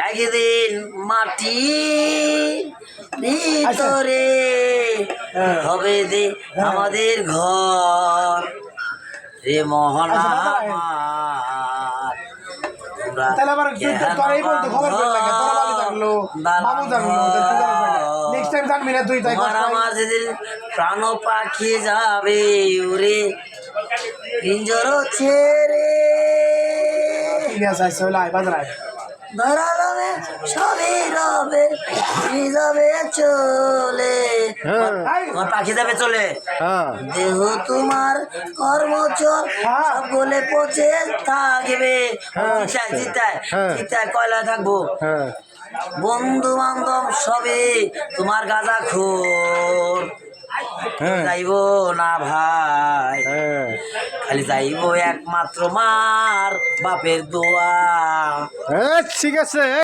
একদিন মাটি ভিতরে হবে দে আমাদের ঘর রে মহলা তাহলে আবার তোরাই বলতো খবর করে লাগে তোরা বালি থাকলো বাবু থাকলো নেক্সট টাইম জানবি না তুই তাই আমার যেদিন প্রাণ পাখি যাবে উড়ে পিঞ্জর ছেড়ে ইলিয়াস আইছে হলো আই বাজার ধরা যাবে সবই রবে যাবে চলে তোমার পাখি যাবে চলে দেহ তোমার কর্মচর সব গলে পচে থাকবে চিতায় চিতায় চিতায় কয়লা থাকবো বন্ধু বান্ধব সবে তোমার গাঁজা খোর যাইব না ভাই খালি যাইব একমাত্র মার বাপের দোয়া ঠিক আছে।